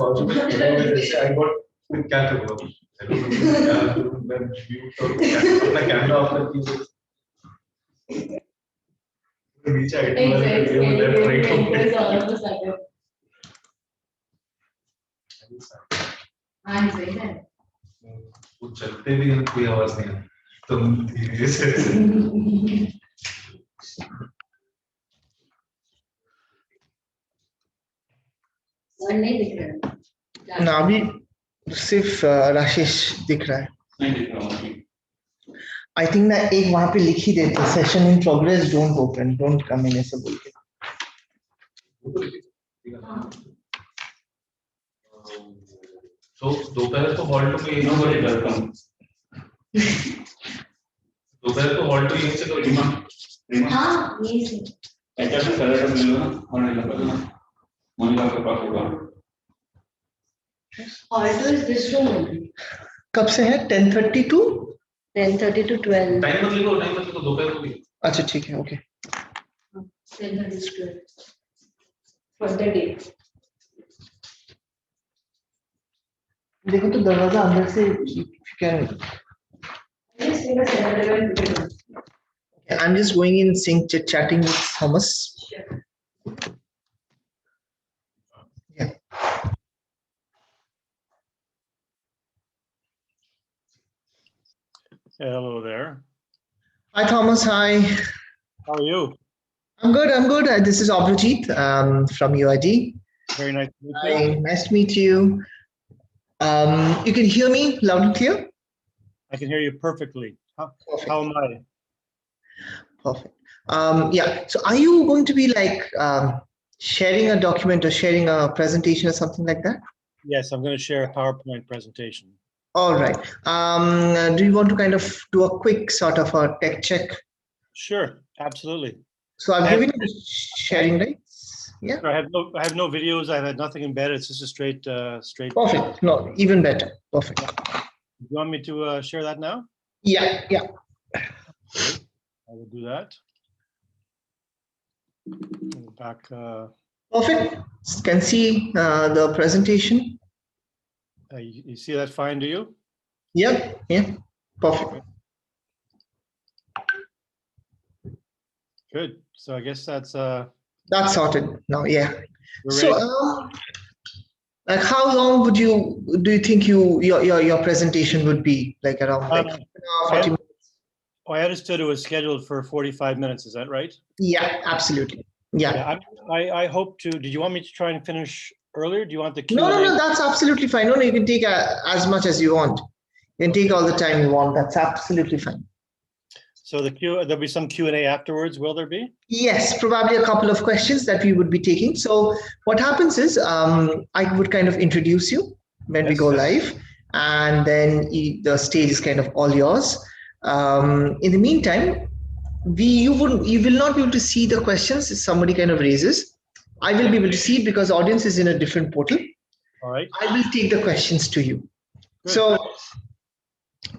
बाजू में खड़े हुए जैसे I got क्या था वो अपना कैमरा ऑफ करके नीचे आइटम वाले वीडियो में लेफ्ट राइट हाँ सही है वो चलते भी हैं कोई आवाज नहीं आती तुम धीरे से नहीं दिख रहा है ना अभी सिर्फ राशेश दिख रहा है नहीं दिख रहा आई थिंक ना एक वहां पे लिख ही देते session in progress don't open don't come in ऐसे बोल के तो दोपहर को हॉल टू में नोबडी वेलकम दोपहर को हॉल टू यहीं से तो रीमा हां यहीं से ऐसा भी कलर मिल लो ना होने लगा ना मोनिका के पास होगा hall two is this room कब से है 10:30 टू 10:30 to 12 टाइम मत लिखो दोपहर को भी अच्छा ठीक है okay 10:30 to 12 for the day देखो तो दरवाजा अंदर से क्या है I'm just going in sync chatting with Thomas. Sure. Yeah. Hello there. Hi Thomas. Hi. How are you? I'm good. I'm good. This is Abhijit from UID. Very nice to meet you. Hi. Nice to meet you. You can hear me loud and clear? I can hear you perfectly. How am I? Perfect. Yeah. So are you going to be like sharing a document or sharing a presentation or something like that? Yes, I'm going to share a PowerPoint presentation. All right. Do you want to kind of do a quick sort of a tech check? Sure, absolutely. So I've given you the sharing rights. Yeah. I have no videos. I've had nothing embedded. It's just a straight. Perfect. No, even better. Perfect. You want me to share that now? Yeah. Yeah. Okay. I will do that. Back. Perfect. Can see the presentation. You see that fine, do you? Yep. Yeah. Perfect. Good. So I guess that's sorted now. Yeah. We're so like how long do you think your presentation would be? Like around 40 minutes? I understood it was scheduled for 45 minutes. Is that right? Yeah, absolutely. Yeah. I hope to. Did you want me to try and finish earlier? Do you want the Q&A? No, that's absolutely fine. No, you can take as much as you want. You can take all the time you want. That's absolutely fine. So there'll be some Q&A afterwards, will there be? Yes, probably a couple of questions that we would be taking. So what happens is I would kind of introduce you when we go live, and then the stage is kind of all yours. In the meantime, you will not be able to see the questions if somebody kind of raises. I will be able to see it because audience is in a different portal. All right. I will take the questions to you. Good. So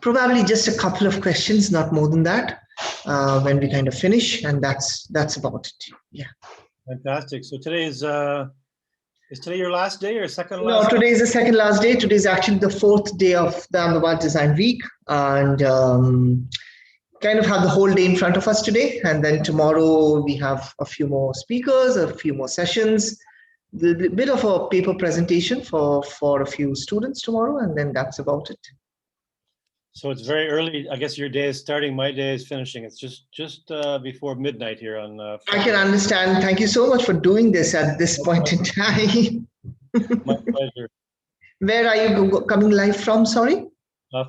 probably just a couple of questions, not more than that, when we kind of finish, and that's about it. Yeah. Fantastic. So today is today your last day or second last? No, today is the second last day. Today is actually the 4th day of the Ahmedabad Design Week, and kind of have the whole day in front of us today. And then tomorrow we have a few more speakers, a few more sessions, a bit of a paper presentation for a few students tomorrow, and then that's about it. So it's very early. I guess your day is starting. My day is finishing. It's just before midnight here on. I can understand. Thank you so much for doing this at this point in time. My pleasure. Where are you coming live from? Sorry.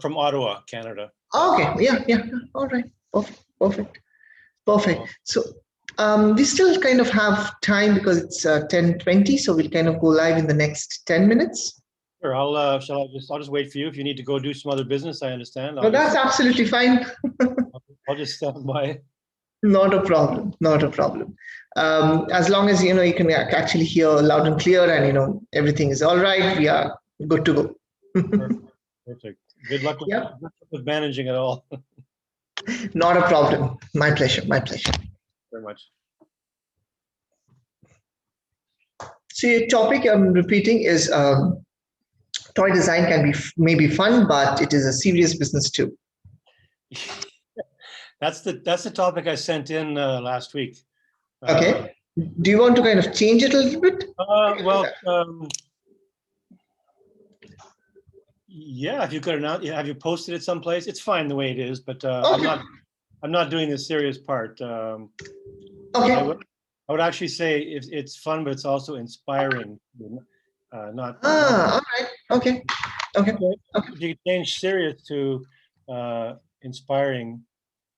From Ottawa, Canada. Okay. Yeah. All right. Perfect. So we still kind of have time because it's 10:20. So we'll kind of go live in the next 10 minutes. Sure. I'll just wait for you. If you need to go do some other business, I understand. No, that's absolutely fine. I'll just stand by. Not a problem. As long as you can actually hear loud and clear, and everything is all right, we are good to go. Perfect. Good luck with managing it all. Not a problem. My pleasure. Very much. So your topic I'm repeating is toy design can be maybe fun, but it is a serious business too. That's the topic I sent in last week. Okay. Do you want to kind of change it a little bit? Well, yeah. If you could announce, have you posted it someplace? It's fine the way it is, but Okay. I'm not doing the serious part. Okay. I would actually say it's fun, but it's also inspiring. Not All right. Okay. Okay. Okay. if you could change serious to inspiring,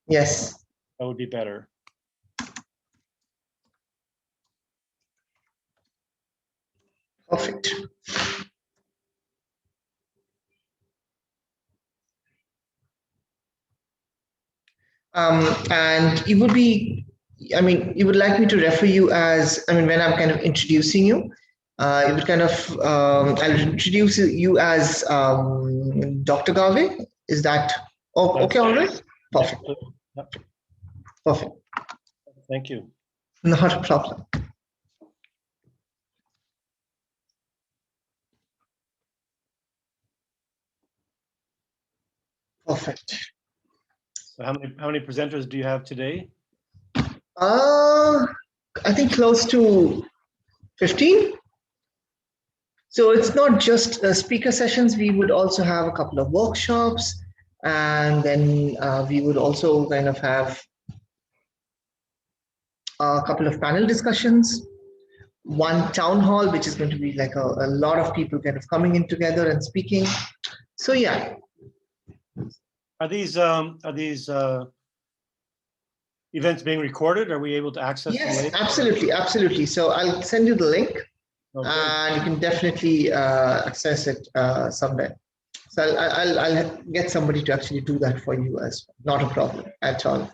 Yes. that would be better. Perfect. And you would be, I mean, you would like me to refer you as, I mean, when I'm kind of introducing you, you would kind of, I'll introduce you as Dr. Garvey. Is that okay? All right. Perfect. Yeah, Perfect. thank you. Not a problem. Perfect. So how many presenters do you have today? I think close to 15. So it's not just speaker sessions. We would also have a couple of workshops, and then we would also kind of have a couple of panel discussions, one town hall, which is going to be like a lot of people kind of coming in together and speaking. So yeah. Are these events being recorded? Are we able to access them Yes, later? absolutely, absolutely. So I'll send you the link, Okay. and you can definitely access it someday. So I'll get somebody to actually do that for you as well. Not a problem at all.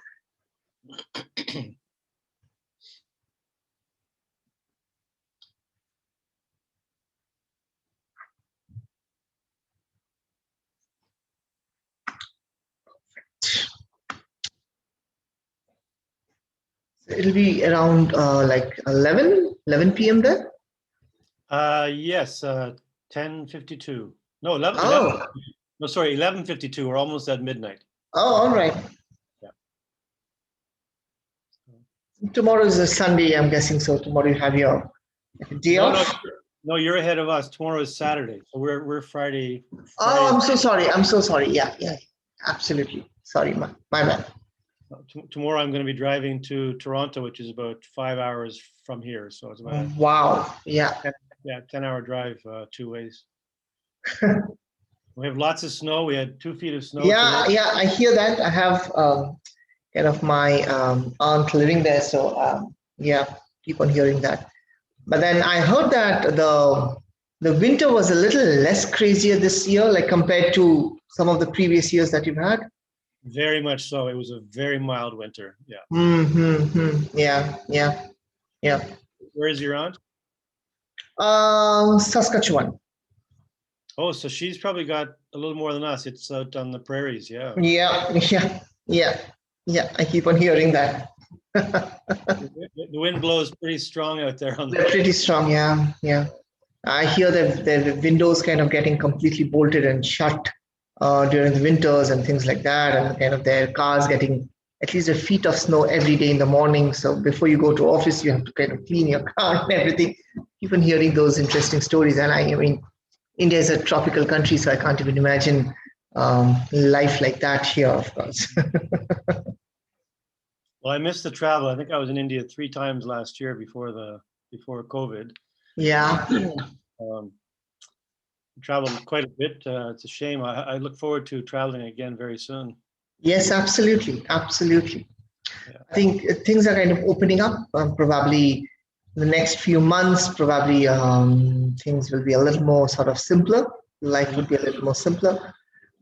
It'll be around like 11 p.m. there. Yes, 10:52. No, 11. Oh, No, sorry, 11:52. We're almost at midnight. all right. Yeah. Tomorrow is a Sunday, I'm guessing. So tomorrow you have your day No, off. no, you're ahead of us. Tomorrow is Saturday, so we're Friday. Oh, I'm so sorry. I'm so sorry. Yeah, yeah, absolutely. Sorry, my bad. Tomorrow I'm going to be driving to Toronto, which is about 5 hours from here. So it's about Wow. Yeah. 10-hour drive two ways. We have lots of snow. We had 2 feet of snow Yeah, today. yeah. I hear that. I have kind of my aunt living there, so yeah, keep on hearing that. But then I heard that the winter was a little less crazier this year, like compared to some of the previous years that you've had. Very much so. It was a very mild winter. Yeah. Mm-hmm. Yeah, yeah, yeah. Where is your aunt? Saskatchewan. Oh, so she's probably got a little more than us. It's out on the prairies. Yeah. Yeah, yeah, yeah, yeah. I keep on hearing that. The wind blows pretty strong out there on They're the. pretty strong. Yeah, yeah. I hear that the windows kind of getting completely bolted and shut during the winters and things like that, and kind of their cars getting at least a feet of snow every day in the morning. So before you go to office, you have to kind of clean your car and everything. Keep on hearing those interesting stories, and I mean, India is a tropical country, so I can't even imagine life like that here, of course. Well, I missed the travel. I think I was in India 3 times last year before COVID. Yeah. Um, traveled quite a bit. It's a shame. I look forward to traveling again very soon. Yes, absolutely, absolutely. Yeah. I think things are kind of opening up. Probably the next few months, probably things will be a little more sort of simpler. Life would be a little more simpler.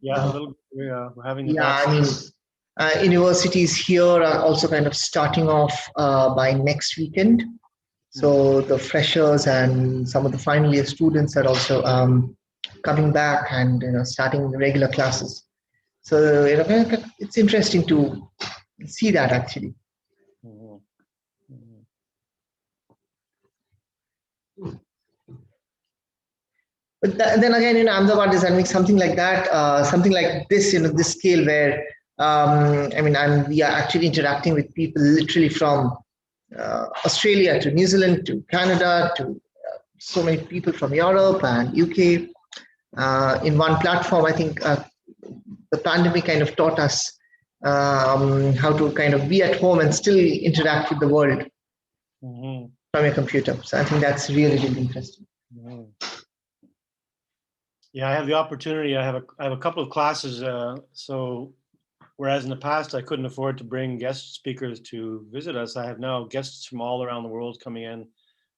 Yeah, a little. We're having the Yeah, I vaccine. mean, universities here are also kind of starting off by next weekend. So the freshers and some of the final year students are also coming back and starting regular classes. So it's interesting to see that actually. Mhm. Mhm. But then again, Ahmedabad is having something like that, something like this, this scale where, we are actually interacting with people literally from Australia to New Zealand to Canada to so many people from Europe and UK in one platform. I think the pandemic kind of taught us how to kind of be at home and still interact with the world from your computer. So I think that's really, really interesting. Yeah, I have the opportunity. I have a couple of classes. So whereas in the past I couldn't afford to bring guest speakers to visit us, I have now guests from all around the world coming in.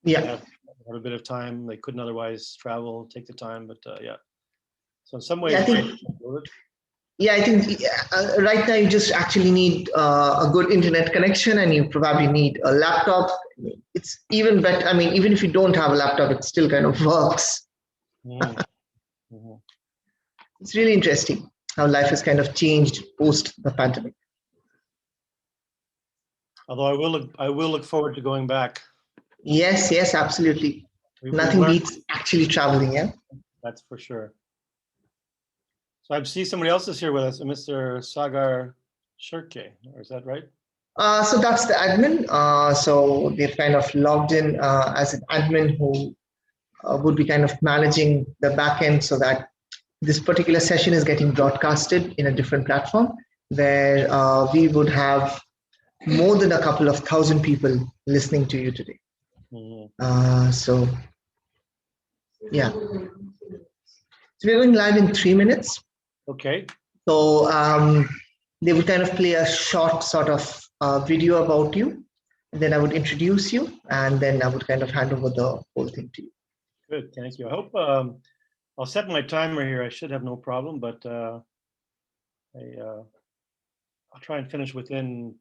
Yeah, have a bit of time. They couldn't otherwise travel, take the time, but yeah. So in some ways, I think right now you just actually need a good internet connection, and you probably need a laptop. It's even better. I mean, even if you don't have a laptop, it still kind of works. It's really interesting how life has kind of changed post the pandemic. Although I will look forward to going back. Yes, absolutely. Nothing beats actually traveling. Yeah, that's for sure. So I see somebody else is here with us, Mr. Sagar Shirke, or is that right? So that's the admin. So they've kind of logged in as an admin who would be kind of managing the back end so that this particular session is getting broadcasted in a different platform where we would have more than a couple of thousand people listening to you today. So yeah. So we're going live in 3 minutes. Okay. So they would kind of play a short sort of video about you. And then I would introduce you, and then I would kind of hand over the whole thing to you. Good, thank you. I hope I'll set my timer here. I should have no problem, but I'll try and finish within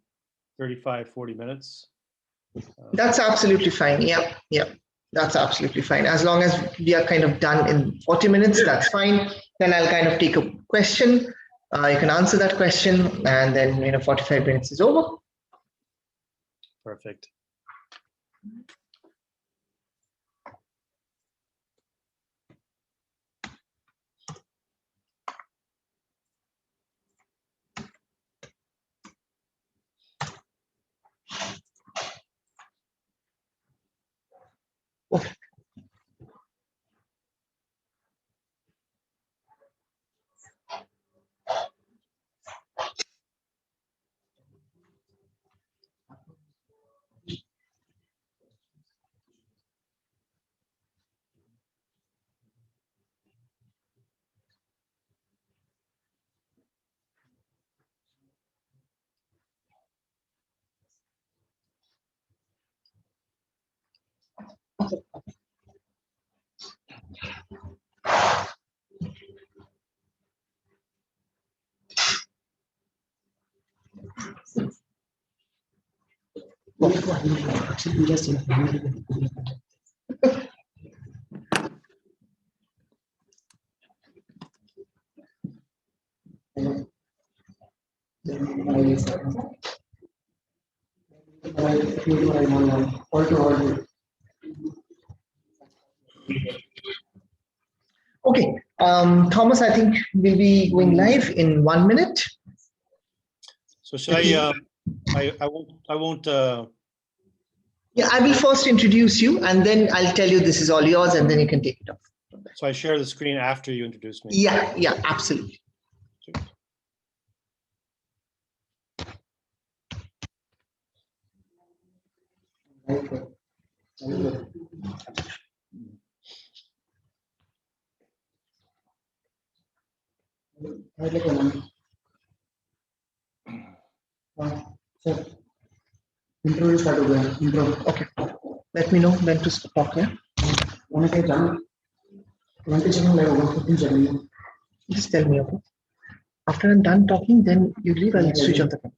35, 40 minutes. That's absolutely fine. Yeah. That's absolutely fine. As long as we are kind of done in 40 minutes, that's fine. Then I'll kind of take a question. You can answer that question, and then 45 minutes is over. Perfect. Okay. Okay, Thomas, I think we'll be going live in 1 minute. So should I won't. Yeah, I will first introduce you, and then I'll tell you this is all yours, and then you can take it off. So I share the screen after you introduce me? Yeah, absolutely. Intro. Okay. Let me know when to stop. Yeah. Just tell me. Okay. After I'm done talking, then you leave. I'll switch off the camera.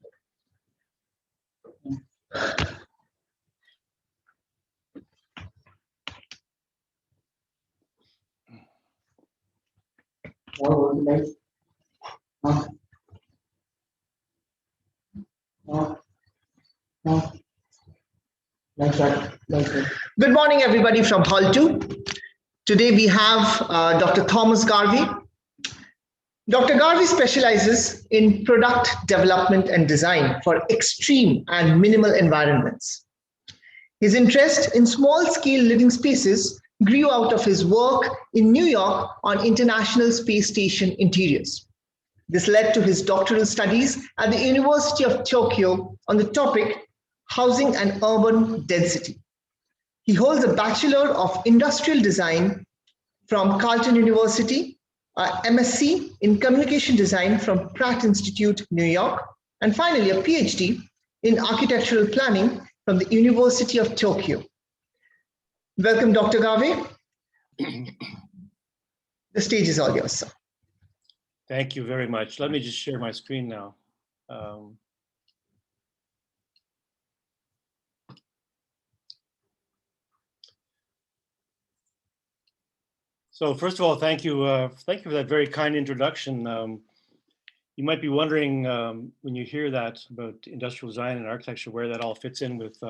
Good morning, everybody from Hall 2. Today we have Dr. Thomas Garvy. Dr. Garvey specializes in product development and design for extreme and minimal environments. His interest in small-scale living spaces grew out of his work in New York on International Space Station interiors. This led to his doctoral studies at the University of Tokyo on the topic Housing and Urban Density. He holds a Bachelor of Industrial Design from Carleton University, a MSc in Communication Design from Pratt Institute, New York, and finally a PhD in Architectural Planning from the University of Tokyo. Welcome, Dr. Garvey. The stage is all yours, sir. Thank you very much. Let me just share my screen now. So first of all, thank you for that very kind introduction. You might be wondering when you hear that about industrial design and architecture, where that all fits in with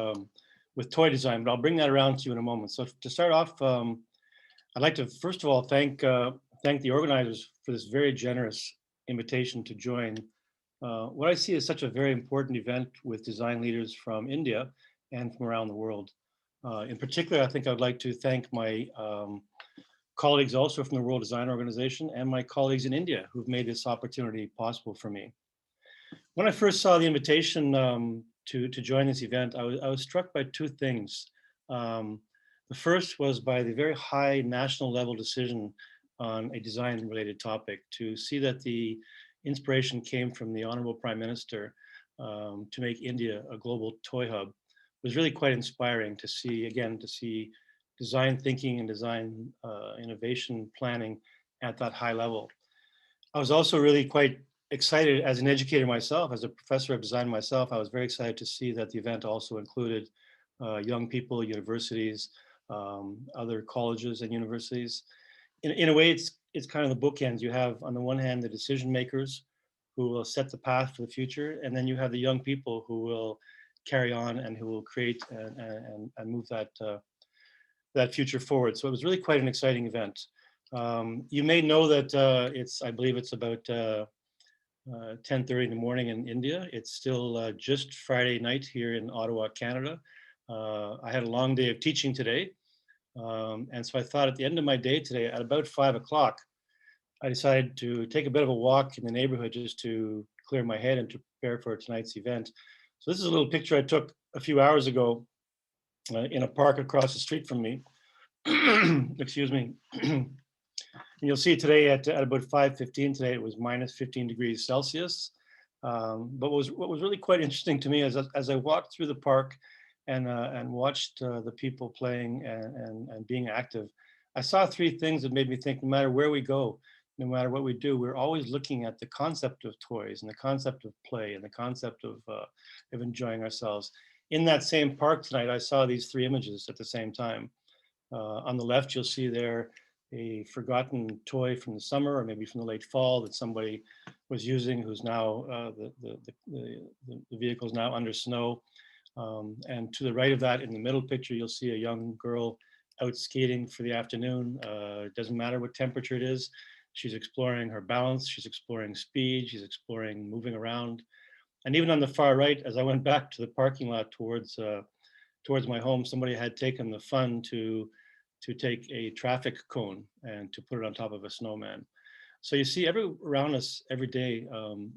toy design, but I'll bring that around to you in a moment. So to start off, I'd like to first of all thank the organizers for this very generous invitation to join what I see as such a very important event with design leaders from India and from around the world. In particular, I think I'd like to thank my colleagues also from the World Design Organization and my colleagues in India who've made this opportunity possible for me. When I first saw the invitation to join this event, I was struck by two things. The first was by the very high national level decision on a design related topic, to see that the inspiration came from the Honorable Prime Minister to make India a global toy hub was really quite inspiring to see, design thinking and design innovation planning at that high level. I was also really quite excited as an educator myself, as a professor of design myself. I was very excited to see that the event also included young people, universities, other colleges and universities. In a way, it's kind of the bookends. You have on the one hand the decision makers who will set the path for the future, and then you have the young people who will carry on and who will create and move that future forward. So it was really quite an exciting event. You may know that I believe it's about 10:30 in the morning in India. It's still just Friday night here in Ottawa, Canada. I had a long day of teaching today. And so I thought at the end of my day today, at about 5 o'clock, I decided to take a bit of a walk in the neighborhood just to clear my head and to prepare for tonight's event. So this is a little picture I took a few hours ago in a park across the street from me. Excuse me. And you'll see today at about 5:15 today, it was minus 15 degrees Celsius. But what was really quite interesting to me is as I walked through the park and watched the people playing and being active, I saw three things that made me think no matter where we go, no matter what we do, we're always looking at the concept of toys and the concept of play and the concept of enjoying ourselves. In that same park tonight, I saw these three images at the same time. On the left, you'll see there a forgotten toy from the summer or maybe from the late fall that somebody was using, who's now, the vehicle is now under snow. And to the right of that, in the middle picture, you'll see a young girl out skating for the afternoon. It doesn't matter what temperature it is. She's exploring her balance, she's exploring speed, she's exploring moving around. And even on the far right, as I went back to the parking lot towards my home, somebody had taken the fun to take a traffic cone and to put it on top of a snowman. So you see around us every day,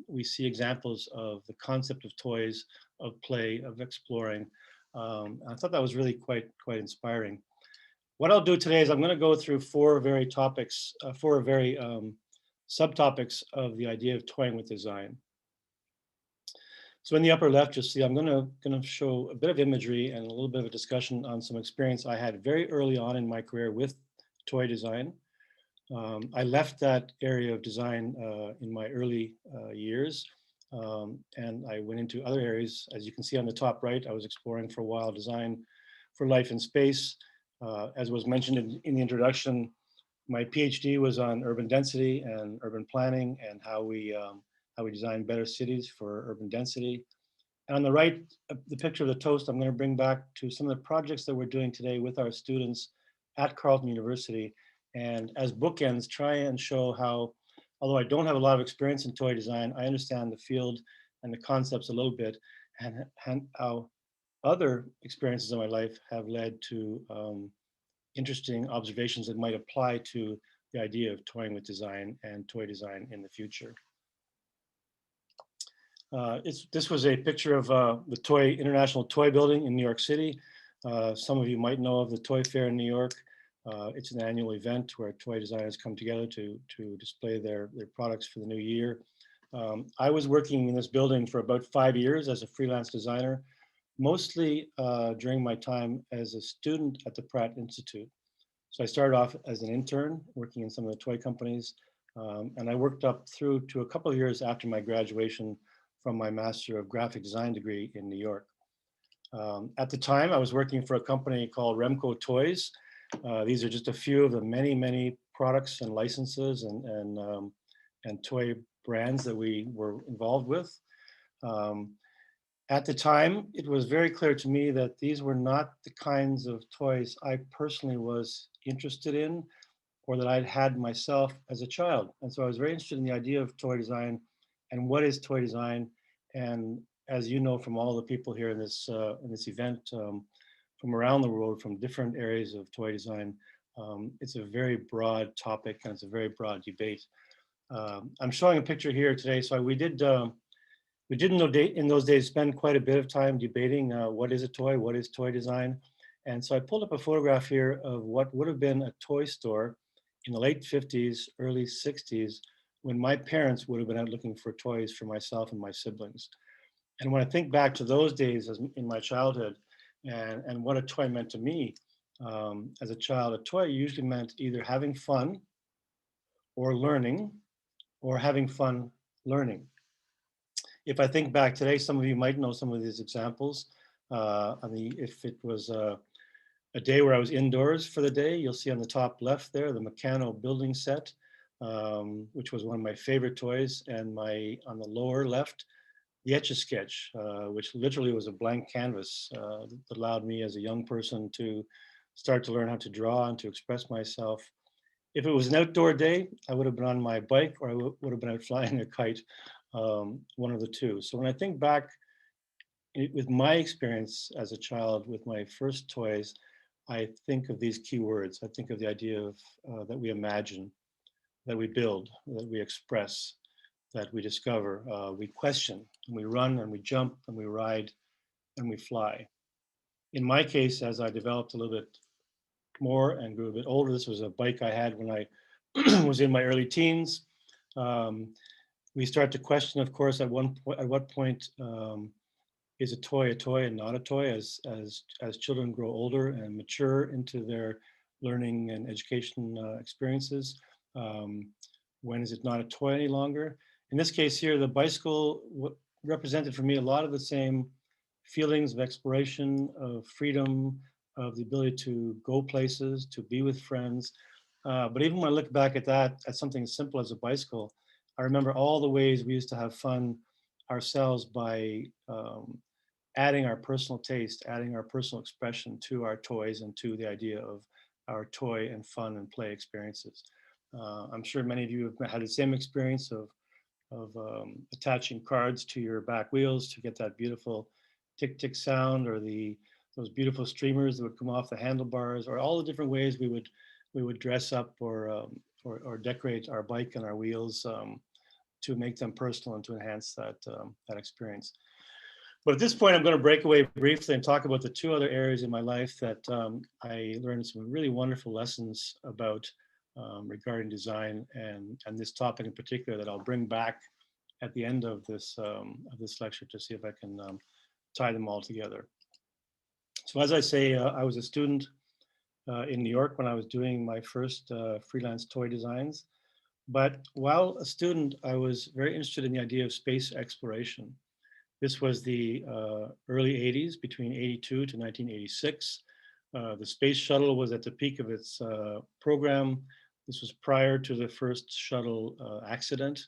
we see examples of the concept of toys, of play, of exploring. I thought that was really quite inspiring. What I'll do today is I'm going to go through four very subtopics of the idea of toying with design. So in the upper left, you'll see I'm going to show a bit of imagery and a little bit of a discussion on some experience I had very early on in my career with toy design. I left that area of design in my early years, and I went into other areas. As you can see on the top right, I was exploring for a while design for life in space. As was mentioned in the introduction, my PhD was on urban density and urban planning and how we design better cities for urban density. And on the right, the picture of the toast, I'm going to bring back to some of the projects that we're doing today with our students at Carleton University and as bookends try and show how, although I don't have a lot of experience in toy design, I understand the field and the concepts a little bit, and how other experiences in my life have led to interesting observations that might apply to the idea of toying with design and toy design in the future. This was a picture of the International Toy Building in New York City. Some of you might know of the Toy Fair in New York. It's an annual event where toy designers come together to display their products for the new year. I was working in this building for about 5 years as a freelance designer, mostly during my time as a student at the Pratt Institute. So I started off as an intern working in some of the toy companies, and I worked up through to a couple of years after my graduation from my Master of Graphic Design degree in New York. At the time, I was working for a company called Remco Toys. These are just a few of the many, many products and licenses and toy brands that we were involved with. At the time, it was very clear to me that these were not the kinds of toys I personally was interested in, or that I'd had myself as a child. And so I was very interested in the idea of toy design and what is toy design. And as you know from all the people here in this event, from around the world, from different areas of toy design, it's a very broad topic and it's a very broad debate. I'm showing a picture here today. So we did in those days spend quite a bit of time debating what is a toy, what is toy design. And so I pulled up a photograph here of what would have been a toy store in the late 50s, early 60s, when my parents would have been out looking for toys for myself and my siblings. And when I think back to those days in my childhood and what a toy meant to me as a child, a toy usually meant either having fun or learning or having fun learning. If I think back today, some of you might know some of these examples. If it was a day where I was indoors for the day, you'll see on the top left there, the Meccano building set, which was one of my favorite toys. And on the lower left, the Etch-a-Sketch, which literally was a blank canvas that allowed me as a young person to start to learn how to draw and to express myself. If it was an outdoor day, I would have been on my bike or I would have been out flying a kite, one of the two. So when I think back with my experience as a child with my first toys, I think of these key words. I think of the idea of that we imagine, that we build, that we express, that we discover, we question, and we run and we jump and we ride and we fly. In my case, as I developed a little bit more and grew a bit older, this was a bike I had when I was in my early teens. We start to question, of course, at what point is a toy and not a toy as children grow older and mature into their learning and education experiences. When is it not a toy any longer? In this case here, the bicycle represented for me a lot of the same feelings of exploration, of freedom, of the ability to go places, to be with friends. But even when I look back at that, at something as simple as a bicycle, I remember all the ways we used to have fun ourselves by adding our personal taste, adding our personal expression to our toys and to the idea of our toy and fun and play experiences. I'm sure many of you have had the same experience of attaching cards to your back wheels to get that beautiful tick tick sound, or those beautiful streamers that would come off the handlebars, or all the different ways we would dress up or decorate our bike and our wheels to make them personal and to enhance that experience. But at this point, I'm going to break away briefly and talk about the two other areas in my life that I learned some really wonderful lessons about regarding design and this topic in particular that I'll bring back at the end of this lecture to see if I can tie them all together. So as I say, I was a student in New York when I was doing my first freelance toy designs. But while a student, I was very interested in the idea of space exploration. This was the early 80s, between 82 to 1986. The space shuttle was at the peak of its program. This was prior to the first shuttle accident.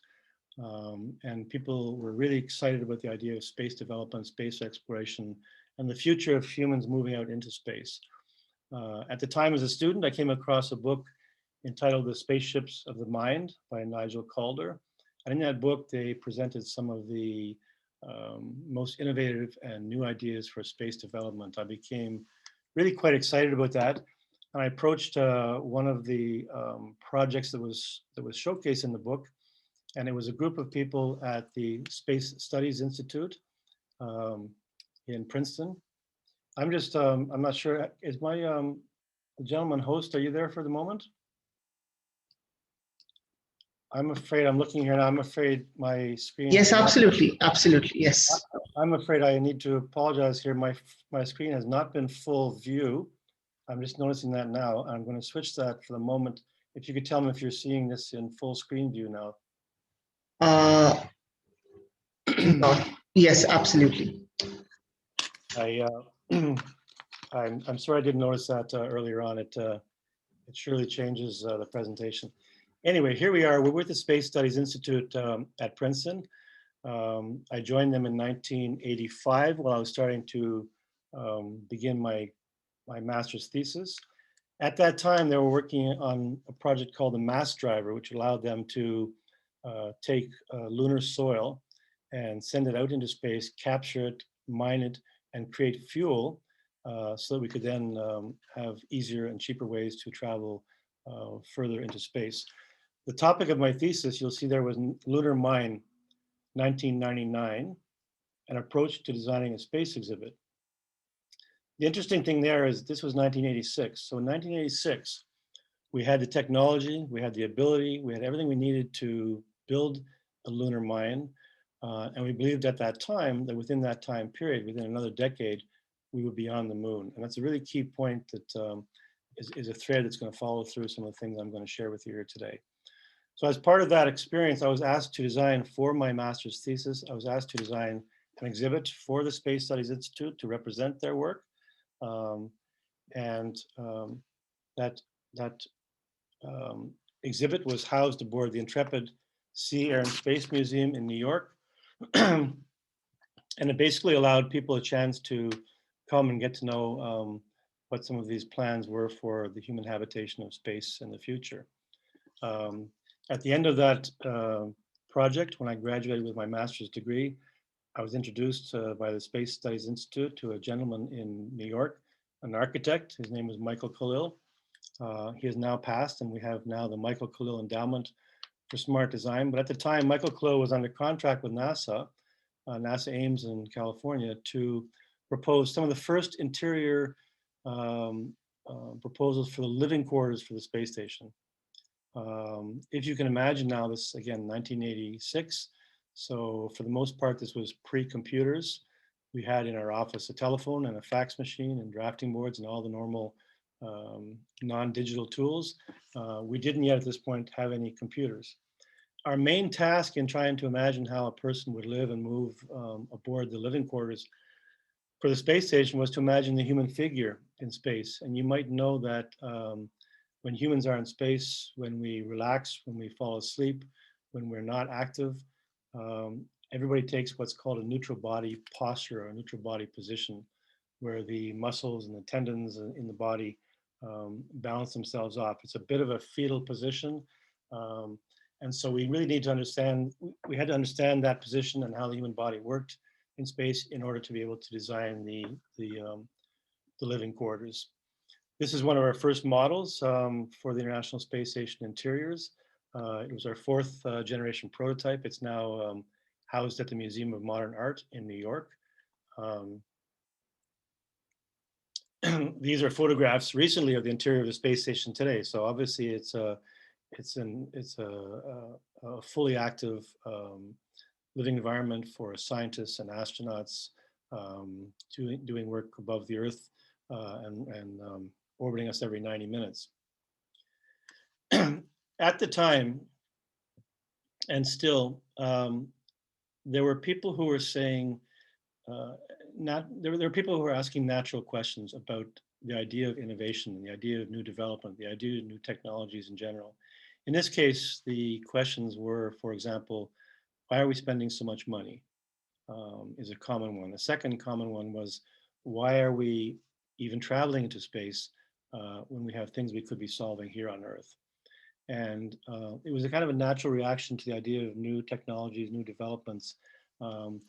And people were really excited about the idea of space development, space exploration, and the future of humans moving out into space. At the time as a student, I came across a book entitled The Spaceships of the Mind by Nigel Calder. And in that book, they presented some of the most innovative and new ideas for space development. I became really quite excited about that. And I approached one of the projects that was showcased in the book, and it was a group of people at the Space Studies Institute in Princeton. I'm not sure, is my gentleman host, are you there for the moment? I'm afraid I'm looking here and I'm afraid my screen. Yes, absolutely. Absolutely. Yes. I'm afraid I need to apologize here. My screen has not been full view. I'm just noticing that now. I'm going to switch that for the moment. If you could tell me if you're seeing this in full screen view now. No. Yes, absolutely. I'm sorry I didn't notice that earlier on. It surely changes the presentation. Anyway, here we are. We're with the Space Studies Institute at Princeton. I joined them in 1985 while I was starting to begin my master's thesis. At that time, they were working on a project called the Mass Driver, which allowed them to take lunar soil and send it out into space, capture it, mine it, and create fuel so that we could then have easier and cheaper ways to travel further into space. The topic of my thesis, you'll see there was Lunar Mine 1999, an approach to designing a space exhibit. The interesting thing there is this was 1986. So in 1986, we had the technology, we had the ability, we had everything we needed to build a lunar mine. And we believed at that time that within that time period, within another decade, we would be on the moon. And that's a really key point that is a thread that's going to follow through some of the things I'm going to share with you here today. So as part of that experience, I was asked to design for my master's thesis, I was asked to design an exhibit for the Space Studies Institute to represent their work. That exhibit was housed aboard the Intrepid Sea, Air, and Space Museum in New York. And it basically allowed people a chance to come and get to know what some of these plans were for the human habitation of space in the future. At the end of that project, when I graduated with my master's degree, I was introduced by the Space Studies Institute to a gentleman in New York, an architect. His name was Michael Khalil. He has now passed, and we have now the Michael Khalil Endowment for Smart Design. But at the time, Michael Khalil was under contract with NASA, NASA Ames in California, to propose some of the first interior proposals for the living quarters for the space station. If you can imagine now, this again, 1986. So for the most part, this was pre-computers. We had in our office a telephone and a fax machine and drafting boards and all the normal non-digital tools. We didn't yet at this point have any computers. Our main task in trying to imagine how a person would live and move aboard the living quarters for the space station was to imagine the human figure in space. And you might know that when humans are in space, when we relax, when we fall asleep, when we're not active, everybody takes what's called a neutral body posture or a neutral body position, where the muscles and the tendons in the body balance themselves off. It's a bit of a fetal position. And so we really need to understand, we had to understand that position and how the human body worked in space in order to be able to design the living quarters. This is one of our first models for the International Space Station interiors. It was our fourth generation prototype. It's now housed at the Museum of Modern Art in New York. These are photographs recently of the interior of the space station today. So obviously it's a fully active living environment for scientists and astronauts doing work above the Earth and orbiting us every 90 minutes. At the time, and still, there were people who were saying, there were people who were asking natural questions about the idea of innovation and the idea of new development, the idea of new technologies in general. In this case, the questions were, for example, why are we spending so much money? Is a common one. The second common one was, why are we even traveling into space when we have things we could be solving here on Earth? And it was a kind of a natural reaction to the idea of new technologies, new developments. And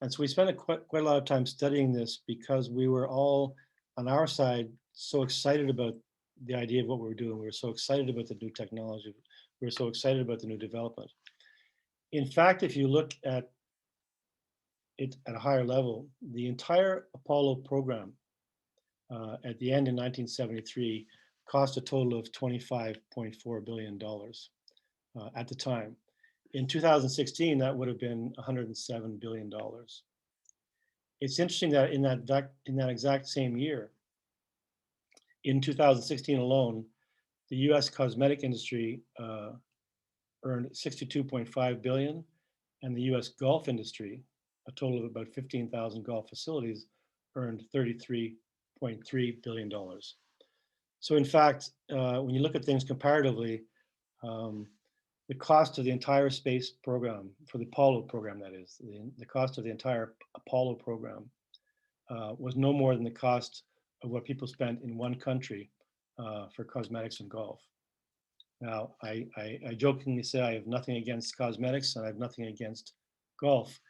so we spent quite a lot of time studying this because we were all on our side so excited about the idea of what we were doing. We were so excited about the new technology. We were so excited about the new development. In fact, if you look at it at a higher level, the entire Apollo program at the end in 1973 cost a total of $25.4 billion at the time. In 2016, that would have been $107 billion. It's interesting that in that exact same year, in 2016 alone, the U.S. cosmetic industry earned 62.5 billion, and the U.S. golf industry, a total of about 15,000 golf facilities, earned $33.3 billion. So in fact, when you look at things comparatively, the cost of the entire space program, for the Apollo program that is, the cost of the entire Apollo program was no more than the cost of what people spent in one country for cosmetics and golf. Now, I jokingly say I have nothing against cosmetics and I have nothing against golf,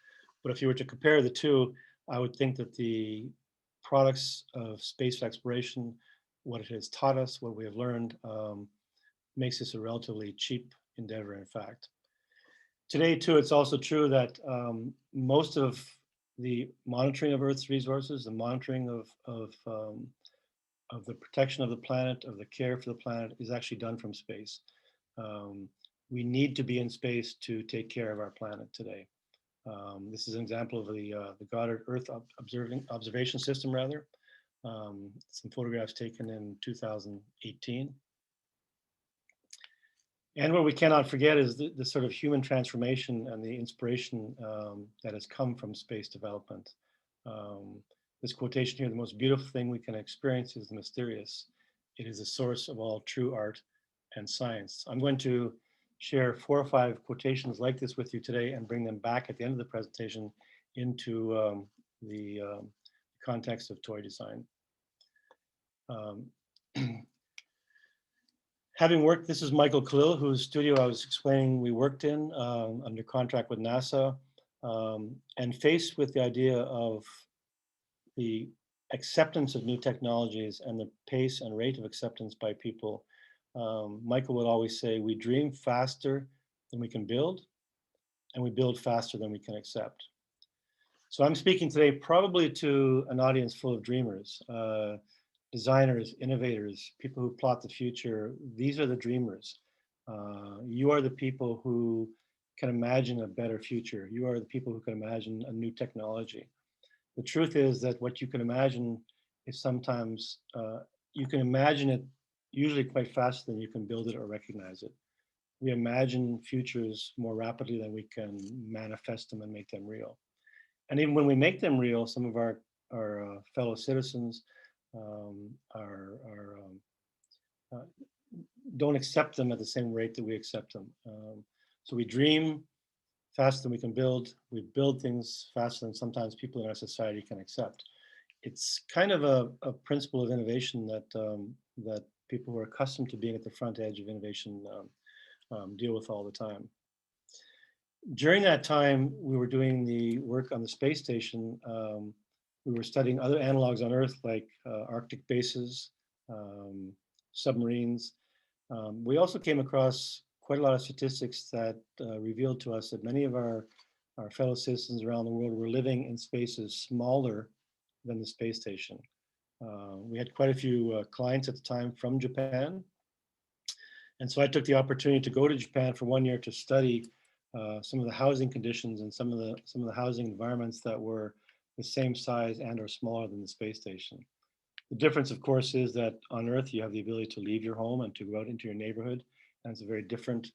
but if you were to compare the two, I would think that the products of space exploration, what it has taught us, what we have learned, makes this a relatively cheap endeavor, in fact. Today, too, it's also true that most of the monitoring of Earth's resources, the monitoring of the protection of the planet, of the care for the planet, is actually done from space. We need to be in space to take care of our planet today. This is an example of the Goddard Earth observation system, rather. Some photographs taken in 2018. And what we cannot forget is the sort of human transformation and the inspiration that has come from space development. This quotation here, the most beautiful thing we can experience is the mysterious. It is the source of all true art and science. I'm going to share 4 or 5 quotations like this with you today and bring them back at the end of the presentation into the context of toy design. Having worked, this is Michael Khalil, whose studio I was explaining we worked in under contract with NASA, and faced with the idea of the acceptance of new technologies and the pace and rate of acceptance by people, Michael would always say, we dream faster than we can build, and we build faster than we can accept. So I'm speaking today probably to an audience full of dreamers, designers, innovators, people who plot the future. These are the dreamers. You are the people who can imagine a better future. You are the people who can imagine a new technology. The truth is that what you can imagine is sometimes, you can imagine it usually quite faster than you can build it or recognize it. We imagine futures more rapidly than we can manifest them and make them real. And even when we make them real, some of our fellow citizens don't accept them at the same rate that we accept them. So we dream faster than we can build. We build things faster than sometimes people in our society can accept. It's kind of a principle of innovation that people who are accustomed to being at the front edge of innovation deal with all the time. During that time, we were doing the work on the space station. We were studying other analogs on Earth, like Arctic bases, submarines. We also came across quite a lot of statistics that revealed to us that many of our fellow citizens around the world were living in spaces smaller than the space station. We had quite a few clients at the time from Japan. And so I took the opportunity to go to Japan for 1 year to study some of the housing conditions and some of the housing environments that were the same size and or smaller than the space station. The difference, of course, is that on Earth you have the ability to leave your home and to go out into your neighborhood, and it's a very different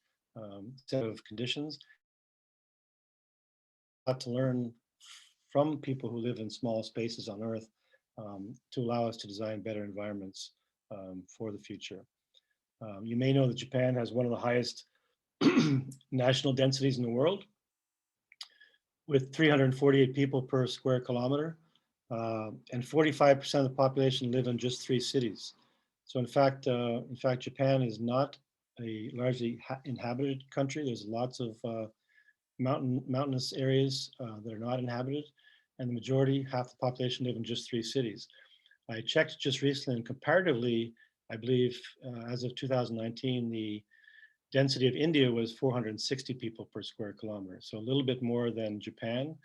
set of conditions. To learn from people who live in small spaces on Earth to allow us to design better environments for the future. You may know that Japan has one of the highest national densities in the world, with 348 people per square kilometer, and 45% of the population live in just 3 cities. So in fact, Japan is not a largely inhabited country. There's lots of mountainous areas that are not inhabited, and the majority, half the population, live in just 3 cities. I checked just recently, and comparatively, I believe as of 2019, the density of India was 460 people per square kilometer, so a little bit more than Japan.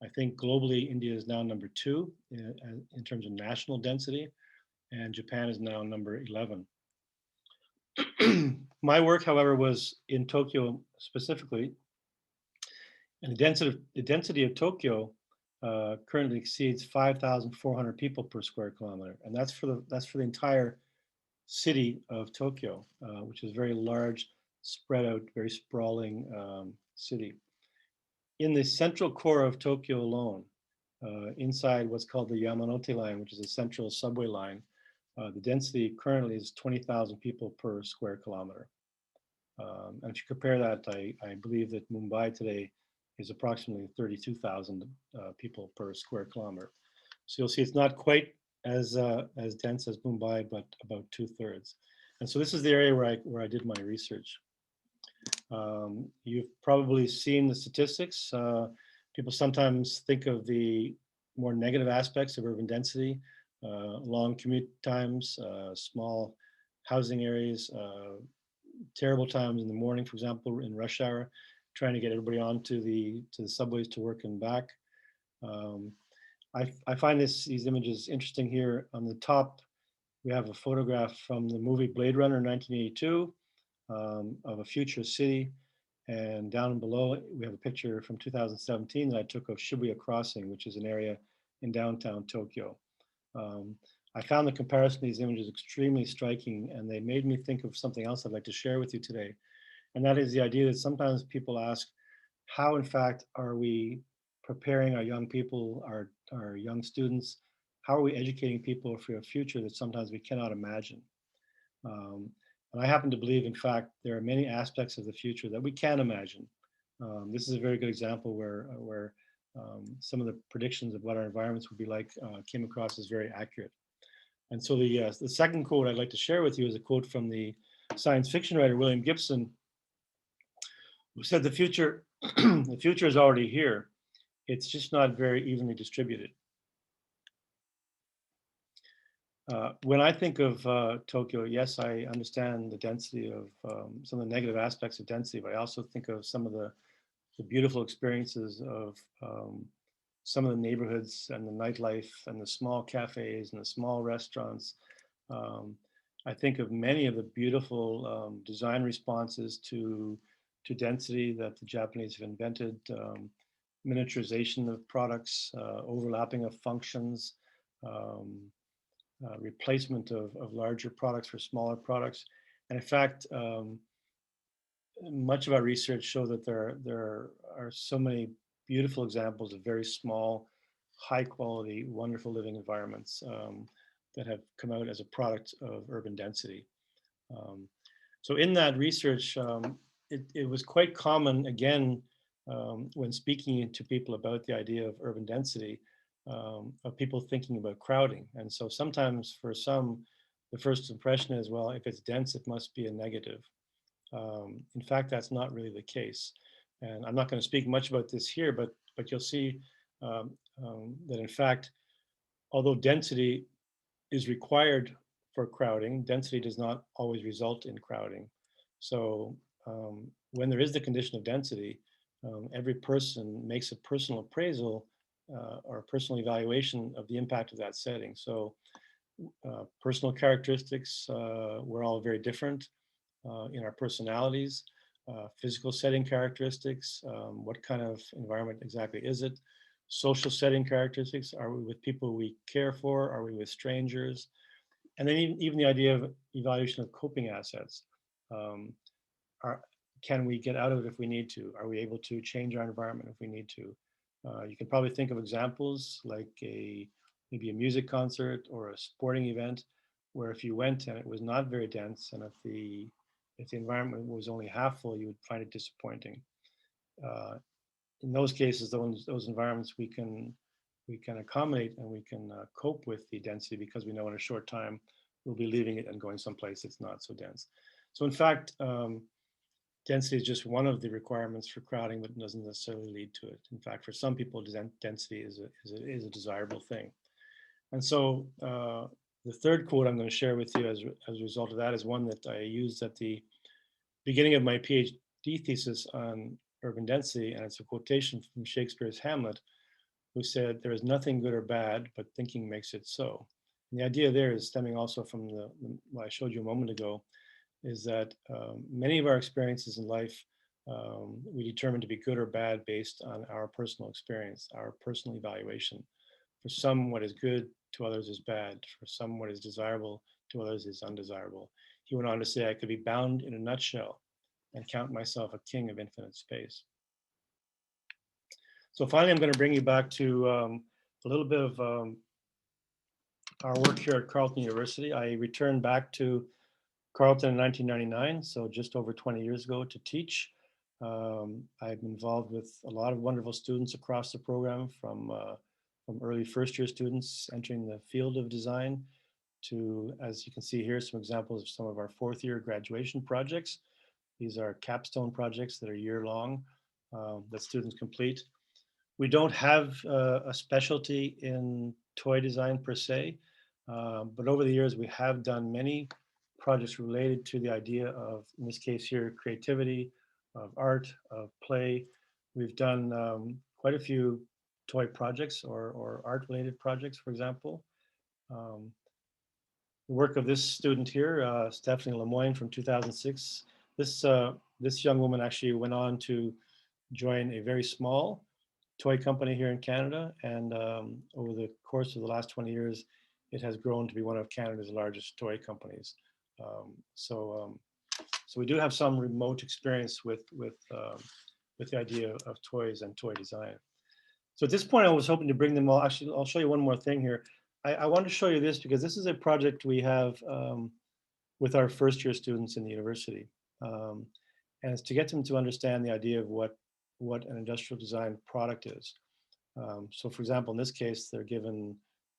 I think globally, India is now number 2 in terms of national density, and Japan is now number 11. My work, however, was in Tokyo specifically, and the density of Tokyo currently exceeds 5,400 people per square kilometer, and that's for the entire city of Tokyo, which is a very large, spread out, very sprawling city. In the central core of Tokyo alone, inside what's called the Yamanote line, which is a central subway line, the density currently is 20,000 people per square kilometer. And if you compare that, I believe that Mumbai today is approximately 32,000 people per square kilometer. So you'll see it's not quite as dense as Mumbai, but about 2/3. And so this is the area where I did my research. You've probably seen the statistics. People sometimes think of the more negative aspects of urban density, long commute times, small housing areas, terrible times in the morning, for example, in rush hour, trying to get everybody onto the subways to work and back. I find these images interesting here. On the top, we have a photograph from the movie Blade Runner 1982 of a future city. And down below, we have a picture from 2017 that I took of Shibuya Crossing, which is an area in downtown Tokyo. I found the comparison of these images extremely striking, and they made me think of something else I'd like to share with you today. And that is the idea that sometimes people ask, how in fact are we preparing our young people, our young students, how are we educating people for a future that sometimes we cannot imagine? And I happen to believe, in fact, there are many aspects of the future that we can imagine. This is a very good example where some of the predictions of what our environments would be like came across as very accurate. And so the second quote I'd like to share with you is a quote from the science fiction writer William Gibson, who said the future is already here. It's just not very evenly distributed. When I think of Tokyo, yes, I understand the density of some of the negative aspects of density, but I also think of some of the beautiful experiences of some of the neighborhoods and the nightlife and the small cafes and the small restaurants. I think of many of the beautiful design responses to density that the Japanese have invented, miniaturization of products, overlapping of functions, replacement of larger products for smaller products. And in fact, much of our research shows that there are so many beautiful examples of very small, high quality, wonderful living environments that have come out as a product of urban density. So in that research, it was quite common, again, when speaking to people about the idea of urban density, of people thinking about crowding. And so sometimes for some, the first impression is, well, if it's dense, it must be a negative. In fact, that's not really the case. And I'm not going to speak much about this here, but you'll see that in fact, although density is required for crowding, density does not always result in crowding. So when there is the condition of density, every person makes a personal appraisal or a personal evaluation of the impact of that setting. So personal characteristics, we're all very different in our personalities, physical setting characteristics, what kind of environment exactly is it? Social setting characteristics, are we with people we care for? Are we with strangers? And then even the idea of evaluation of coping assets. Can we get out of it if we need to? Are we able to change our environment if we need to? You can probably think of examples like maybe a music concert or a sporting event where if you went and it was not very dense, and if the environment was only half full, you would find it disappointing. In those cases, those environments we can accommodate and we can cope with the density because we know in a short time we'll be leaving it and going someplace that's not so dense. So in fact, density is just one of the requirements for crowding, but doesn't necessarily lead to it. In fact, for some people, density is a desirable thing. And so the third quote I'm going to share with you as a result of that is one that I used at the beginning of my PhD thesis on urban density, and it's a quotation from Shakespeare's Hamlet, who said, "There is nothing good or bad, but thinking makes it so." And the idea there is stemming also from what I showed you a moment ago, is that many of our experiences in life we determine to be good or bad based on our personal experience, our personal evaluation. For some, what is good to others is bad. For some, what is desirable to others is undesirable. He went on to say, "I could be bound in a nutshell and count myself a king of infinite space." So finally, I'm going to bring you back to a little bit of our work here at Carleton University. I returned back to Carleton in 1999, so just over 20 years ago, to teach. I've been involved with a lot of wonderful students across the program, from early first-year students entering the field of design to, as you can see here, some examples of some of our fourth-year graduation projects. These are capstone projects that are year-long that students complete. We don't have a specialty in toy design per se, but over the years we have done many projects related to the idea of, in this case here, creativity, of art, of play. We've done quite a few toy projects or art-related projects, for example. The work of this student here, Stephanie Lemoyne from 2006. This young woman actually went on to join a very small toy company here in Canada, and over the course of the last 20 years, it has grown to be one of Canada's largest toy companies. So we do have some remote experience with the idea of toys and toy design. So at this point, I was hoping to bring them all. Actually, I'll show you one more thing here. I want to show you this because this is a project we have with our first-year students in the university, and it's to get them to understand the idea of what an industrial design product is. So for example, in this case,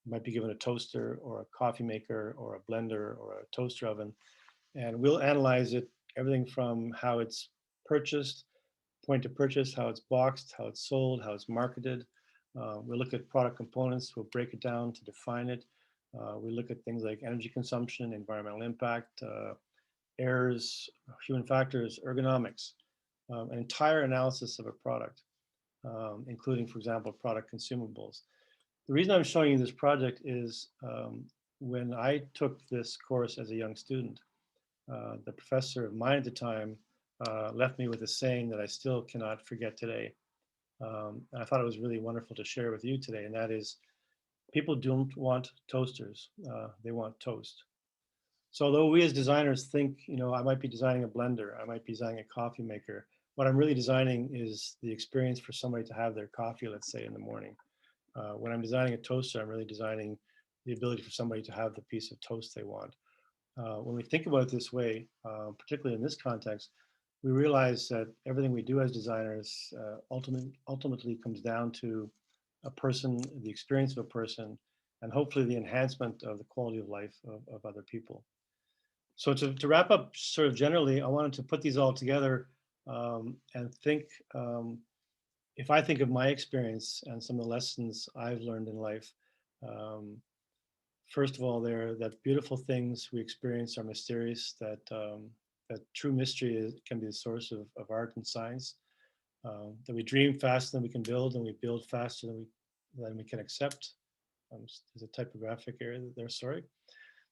might be given a toaster or a coffee maker or a blender or a toaster oven, and we'll analyze it, everything from how it's purchased, point of purchase, how it's boxed, how it's sold, how it's marketed. We'll look at product components, we'll break it down to define it. We look at things like energy consumption, environmental impact, errors, human factors, ergonomics, an entire analysis of a product, including, for example, product consumables. The reason I'm showing you this project is when I took this course as a young student, the professor of mine at the time left me with a saying that I still cannot forget today. And I thought it was really wonderful to share with you today, and that is, people don't want toasters, they want toast. So although we as designers think, I might be designing a blender, I might be designing a coffee maker, what I'm really designing is the experience for somebody to have their coffee, let's say, in the morning. When I'm designing a toaster, I'm really designing the ability for somebody to have the piece of toast they want. When we think about it this way, particularly in this context, we realize that everything we do as designers ultimately comes down to a person, the experience of a person, and hopefully the enhancement of the quality of life of other people. So to wrap up sort of generally, I wanted to put these all together and think, if I think of my experience and some of the lessons I've learned in life, first of all, that beautiful things we experience are mysterious, that true mystery can be the source of art and science, that we dream faster than we can build, and we build faster than we can accept. There's a typographic error there, sorry.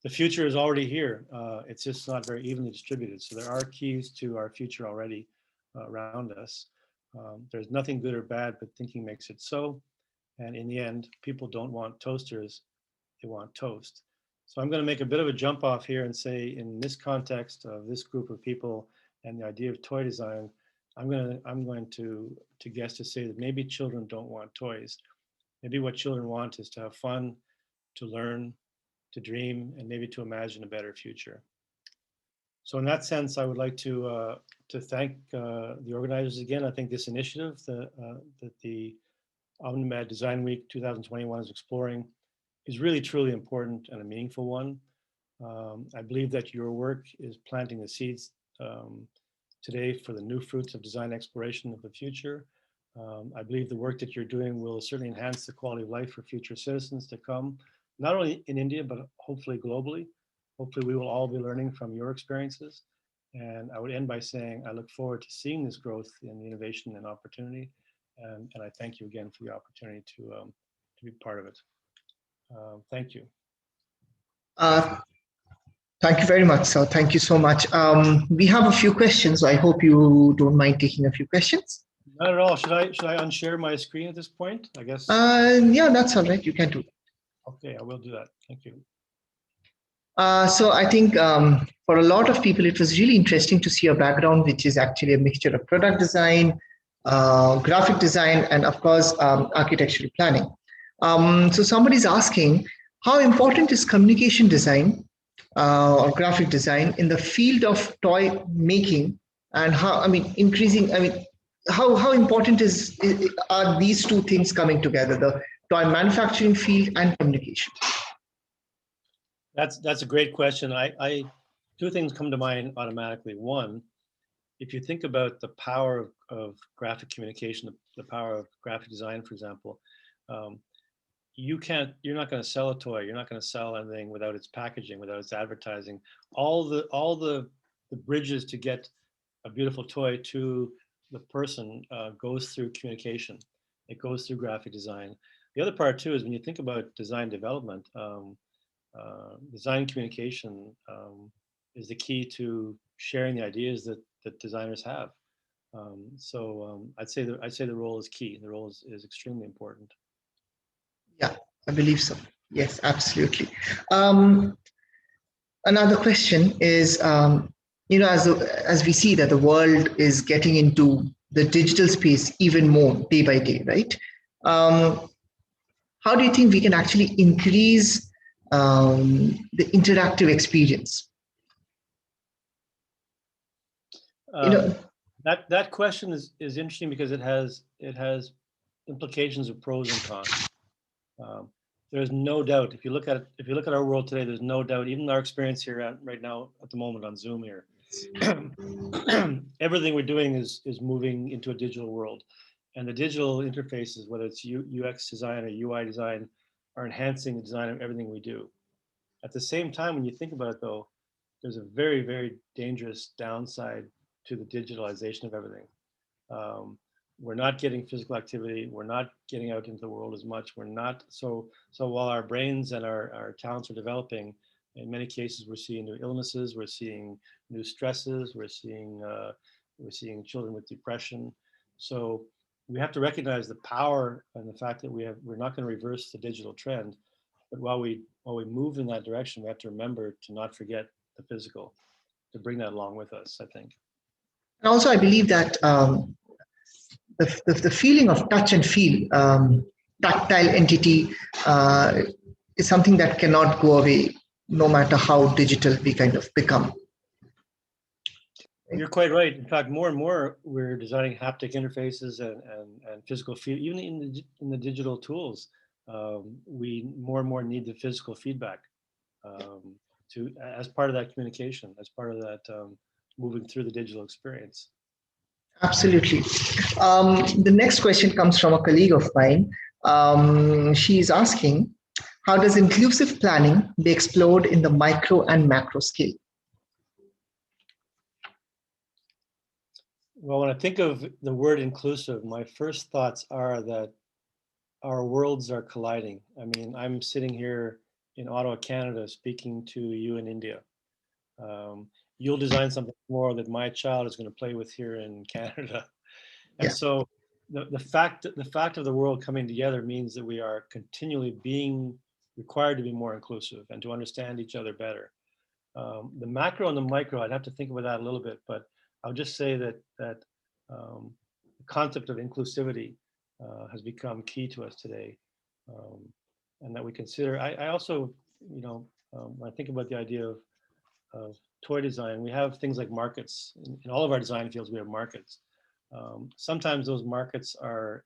The future is already here. It's just not very evenly distributed. So there are keys to our future already around us. There's nothing good or bad, but thinking makes it so. And in the end, people don't want toasters, they want toast. So I'm going to make a bit of a jump off here and say, in this context of this group of people and the idea of toy design, I'm going to guess to say that maybe children don't want toys. Maybe what children want is to have fun, to learn, to dream, and maybe to imagine a better future. So in that sense, I would like to thank the organizers again. I think this initiative that the OmniMed Design Week 2021 is exploring is really truly important and a meaningful one. I believe that your work is planting the seeds today for the new fruits of design exploration of the future. I believe the work that you're doing will certainly enhance the quality of life for future citizens to come, not only in India, but hopefully globally. Hopefully we will all be learning from your experiences. And I would end by saying, I look forward to seeing this growth in innovation and opportunity. And I thank you again for the opportunity to be part of it. Thank you. Uh, Thank you very much, sir. Thank you so much. We have a few questions. I hope you don't mind taking a few questions. Not at all. Should I unshare my screen at this point? I guess. Yeah, that's all right. You can do that. Okay, I will do that. Thank you. So I think for a lot of people, it was really interesting to see a background, which is actually a mixture of product design, graphic design, and of course, architectural planning. So somebody's asking, how important is communication design or graphic design in the field of toy making, and how, how important are these two things coming together, the toy manufacturing field and communication? That's a great question. Two things come to mind automatically. One, if you think about the power of graphic communication, the power of graphic design, for example, um, you're not going to sell a toy. You're not going to sell anything without its packaging, without its advertising. All the bridges to get a beautiful toy to the person goes through communication. It goes through graphic design. The other part too is when you think about design development, design communication is the key to sharing the ideas that designers have. I'd say the role is key. The role is extremely important. Yeah, I believe so. Yes, absolutely. Another question is, as we see that the world is getting into the digital space even more day by day, right? Um, how do you think we can actually increase the interactive experience? Um, that question is interesting because it has implications of pros and cons. There's no doubt if you look at our world today, there's no doubt, even our experience here right now at the moment on Zoom here, everything we're doing is moving into a digital world, and the digital interfaces, whether it's UX design or UI design, are enhancing the design of everything we do. At the same time, when you think about it though, there's a very, very dangerous downside to the digitalization of everything. We're not getting physical activity. We're not getting out into the world as much. We're not so while our brains and our talents are developing, in many cases we're seeing new illnesses, we're seeing new stresses, we're seeing children with depression. So we have to recognize the power and the fact that we're not going to reverse the digital trend, but while we move in that direction, we have to remember to not forget the physical, to bring that along with us, I think. And also, I believe that the feeling of touch and feel, tactile entity, is something that cannot go away no matter how digital we kind of become. You're quite right. In fact, more and more we're designing haptic interfaces and physical feel. Even in the digital tools, we more and more need the physical feedback to as part of that communication, as part of that moving through the digital experience. Absolutely. The next question comes from a colleague of mine. She's asking, how does inclusive planning be explored in the micro and macro scale? Well, when I think of the word inclusive, my first thoughts are that our worlds are colliding. I mean, I'm sitting here in Ottawa, Canada, speaking to you in India. You'll design something more that my child is going to play with here in Canada. And so the fact of the world coming together means that we are continually being required to be more inclusive and to understand each other better. The macro and the micro, I'd have to think about that a little bit, but I'll just say that the concept of inclusivity has become key to us today, and that we consider. I also, when I think about the idea of toy design, we have things like markets. In all of our design fields, we have markets. Sometimes those markets are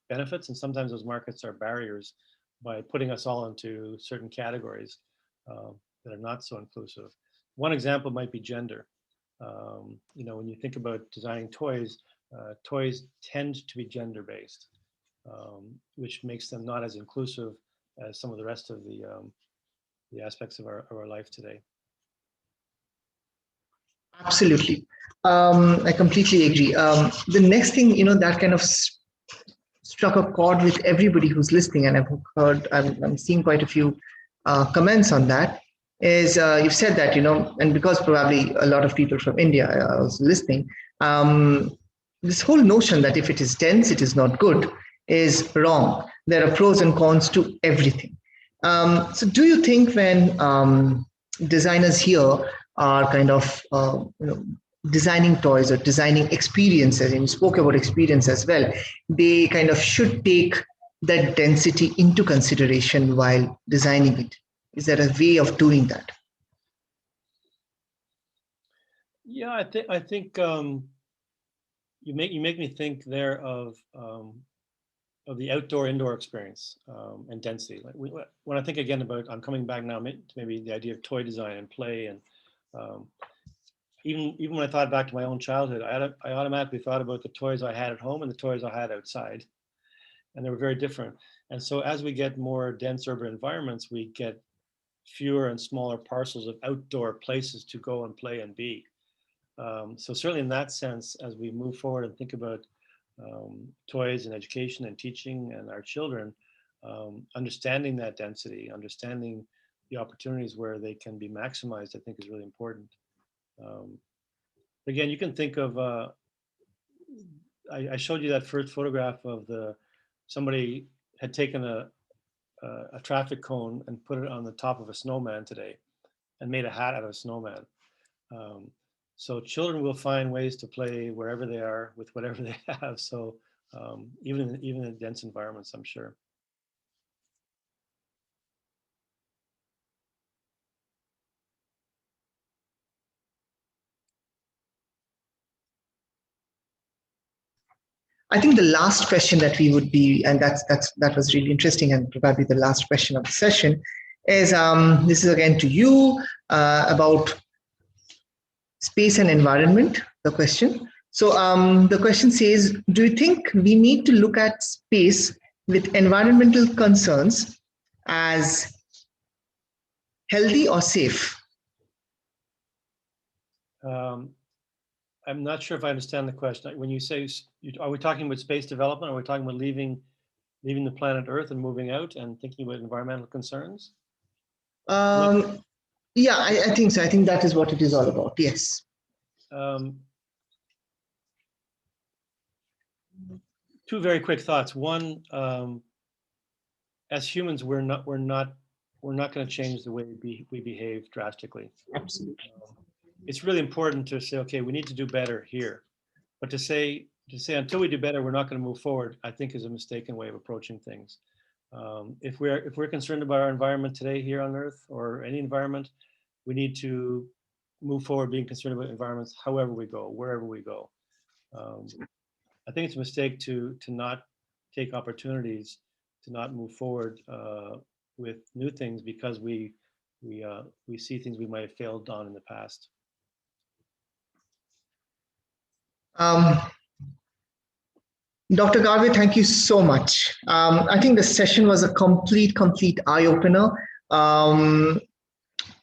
benefits, and sometimes those markets are barriers by putting us all into certain categories. that are not so inclusive. One example might be gender. When you think about designing toys, toys tend to be gender-based, which makes them not as inclusive as some of the rest of the aspects of our life today. Absolutely. I completely agree. The next thing, that kind of struck a chord with everybody who's listening, and I'm seeing quite a few comments on that, is you've said that, and because probably a lot of people from India are also listening, this whole notion that if it is dense, it is not good is wrong. There are pros and cons to everything. So do you think when designers here are kind of designing toys or designing experiences, and you spoke about experience as well, they kind of should take that density into consideration while designing it? Is there a way of doing that? Yeah, I think you make me think there of the outdoor-indoor experience and density. Like when I think again about, I'm coming back now to maybe the idea of toy design and play, and even when I thought back to my own childhood, I automatically thought about the toys I had at home and the toys I had outside, and they were very different. And so as we get more dense urban environments, we get fewer and smaller parcels of outdoor places to go and play and be. So certainly in that sense, as we move forward and think about toys and education and teaching and our children, understanding that density, understanding the opportunities where they can be maximized, I think is really important. Again, you can think of, I showed you that first photograph of somebody had taken a traffic cone and put it on the top of a snowman today and made a hat out of a snowman. So children will find ways to play wherever they are with whatever they have. So even in dense environments, I'm sure. I think the last question that we would be, and that was really interesting, and probably the last question of the session, is this is again to you about space and environment. The question. So the question says, do you think we need to look at space with environmental concerns as healthy or safe? I'm not sure if I understand the question. When you say, are we talking about space development? Or are we talking about leaving the planet Earth and moving out and thinking about environmental concerns? Yeah, I think so. I think that is what it is all about. Yes. Two very quick thoughts. One, as humans, we're not going to change the way we behave drastically. Absolutely. It's really important to say, okay, we need to do better here, but to say until we do better, we're not going to move forward, I think is a mistaken way of approaching things. If we're concerned about our environment today here on Earth or any environment, we need to move forward being concerned about environments however we go, wherever we go. I think it's a mistake to not take opportunities, to not move forward with new things because we see things we might have failed on in the past. Dr. Garvey, thank you so much. I think the session was a complete eye-opener.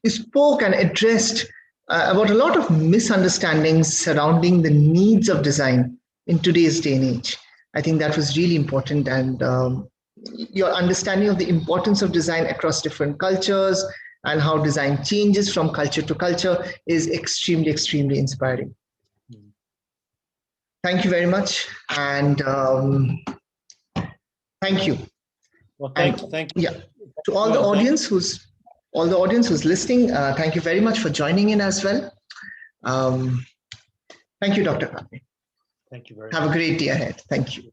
You spoke and addressed about a lot of misunderstandings surrounding the needs of design in today's day and age. I think that was really important, and your understanding of the importance of design across different cultures and how design changes from culture to culture is extremely inspiring. Thank you very much, and thank you. Well, thank you. Yeah, to all the audience who's listening, thank you very much for joining in as well. Thank you, Dr. Garvey. Thank you very much. Have a great day ahead. Thank you.